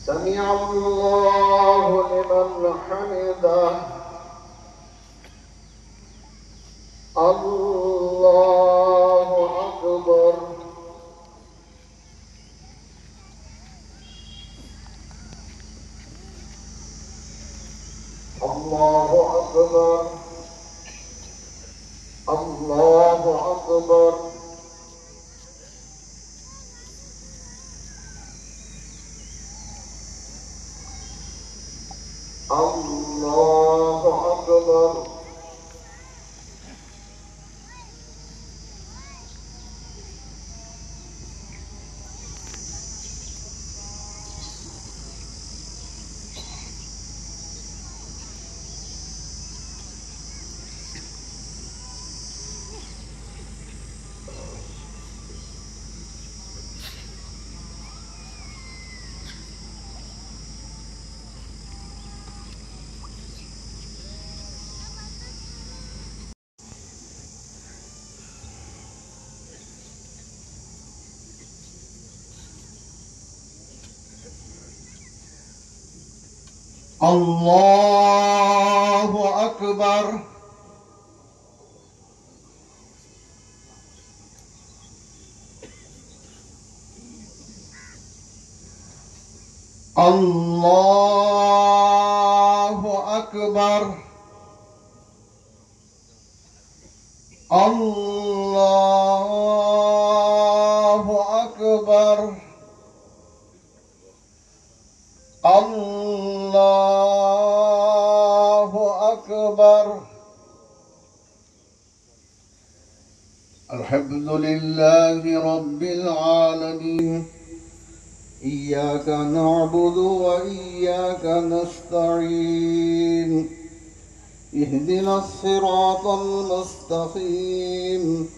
سمع الله لمن حمده. الله أكبر. الله أكبر. الله أكبر. الله أكبر. الله أكبر. الله أكبر. الله أكبر. الله أكبر. الحمد لله رب العالمين. إياك نعبد وإياك نستعين. اهدنا الصراط المستقيم،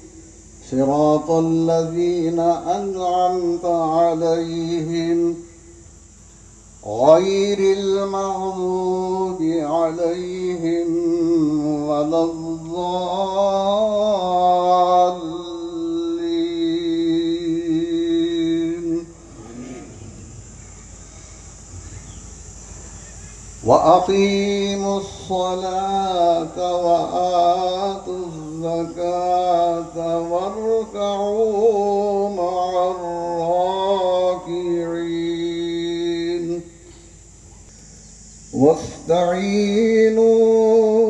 صراط الذين أنعمت عليهم غير المغضوب عليهم ولا الضالين. وأقيموا الصلاة وآتوا الزكاة واركعوا مع الراكعين. واستعينوا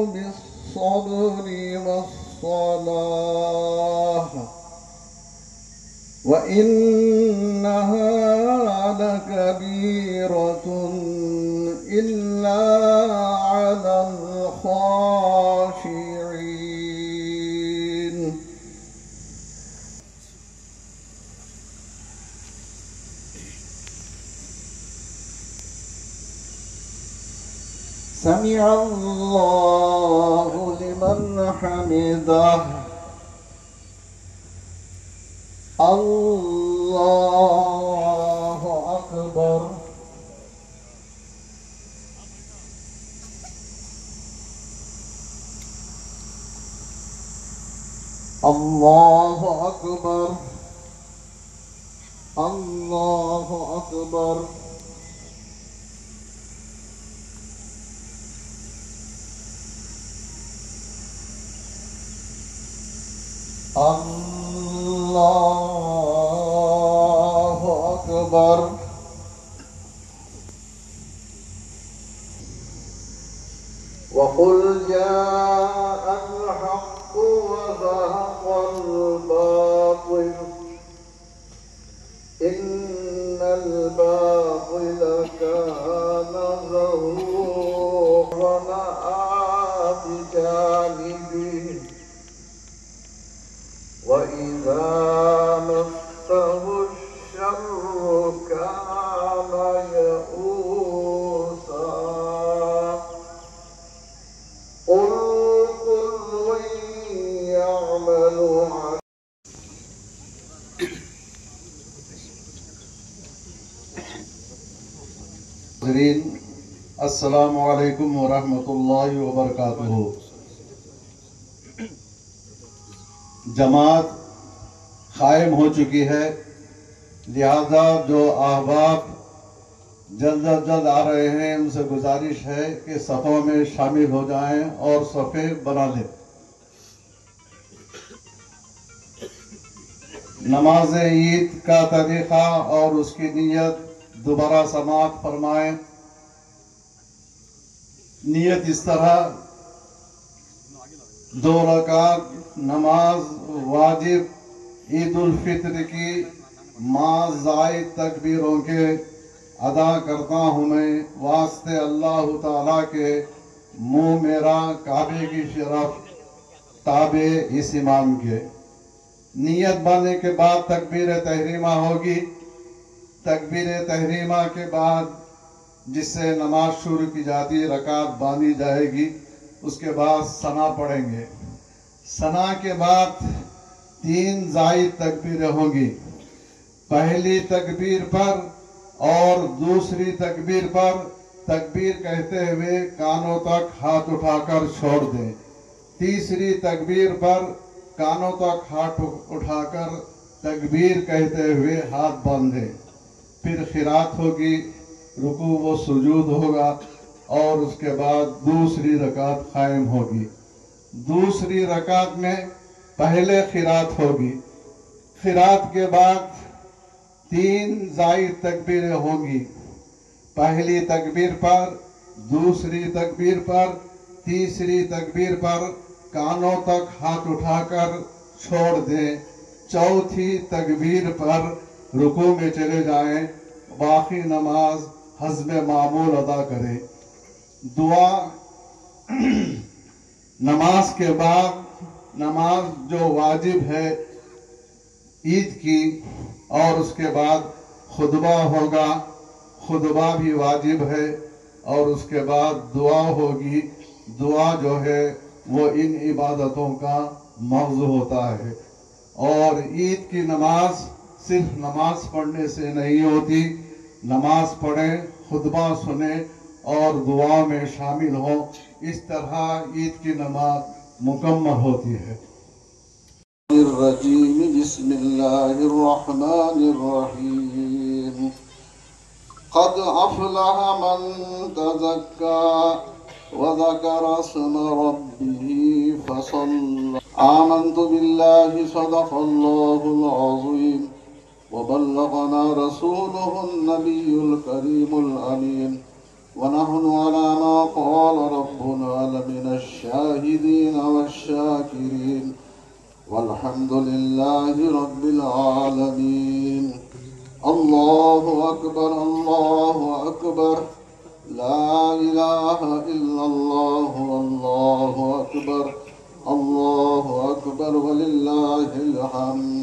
بالصبر والصلاة وإنها لكبيرة إلا على الخاشعين. سمع الله لمن حمده. الله أكبر. الله أكبر. الله أكبر. الله أكبر. وقل جاء الحق وزهق الباطل إن الباطل كان زهوقا بجانبه وإذا مسه الشر ناظرین، السلام علیکم ورحمۃ اللہ وبرکاتہ۔ جماعت قائم ہو چکی ہے، لہذا جو احباب جلد از جلد آ رہے ہیں ان سے گزارش ہے کہ صفوں میں شامل ہو جائیں اور صفیں بنا لیں۔ نماز عید کا طریقہ اور اس کی نیت دوبارہ سماعت فرمائیں۔ نیت اس طرح: 2 رکعت نماز واجب عید الفطر کی ماں زائد تکبیروں کے ادا کرتا ہوں میں واسطے اللہ تعالیٰ کے، منہ میرا کعبے کی شرف تابع اس امام کے۔ نیت باندھنے کے بعد تکبیر تحریمہ ہوگی۔ تکبیر تحریمہ کے بعد جس سے نماز شروع کی جاتی ہے، رکعت باندھی جائے گی، اس کے بعد ثنا پڑھیں گے۔ ثنا کے بعد 3 زائد تکبیریں ہوں گی۔ پہلی تکبیر پر اور دوسری تکبیر پر تکبیر کہتے ہوئے کانوں تک ہاتھ اٹھا کر چھوڑ دیں۔ تیسری تکبیر پر کانوں تک ہاتھ اٹھا کر تکبیر کہتے ہوئے ہاتھ باندھیں۔ پھر قرات ہوگی، رکوع و سجود ہوگا اور اس کے بعد دوسری رکعت قائم ہوگی۔ دوسری رکعت میں پہلے قرات ہوگی۔ قرات کے بعد 3 زائد تکبیریں ہوں گی۔ پہلی تکبیر پر، دوسری تکبیر پر، تیسری تکبیر پر کانوں تک ہاتھ اٹھا کر چھوڑ دیں۔ چوتھی تکبیر پر رکوع میں چلے جائیں، باقی نماز حسب معمول ادا کریں۔ دعا: نماز کے بعد نماز جو واجب ہے عید کی، اور اس کے بعد خطبہ ہوگا، خطبہ بھی واجب ہے، اور اس کے بعد دعا ہوگی۔ دعا جو ہے وہ ان عبادتوں کا موضوع ہوتا ہے۔ اور عید کی نماز صرف نماز پڑھنے سے نہیں ہوتی، نماز پڑھیں، خطبہ سنیں اور دعا میں شامل ہوں، اس طرح عید کی نماز مکمل ہوتی ہے۔ الرجیم بسم اللہ الرحمن الرحیم قد افلح من تزکا وذکر اسم ربه فصلى آمنت بالله صدق الله العظيم وبلغنا رسوله النبي الكريم الأمين ونحن على ما قال ربنا لمن الشاهدين والشاكرين والحمد لله رب العالمين الله أكبر الله أكبر لا إله إلا الله والله أكبر الله أكبر ولله الحمد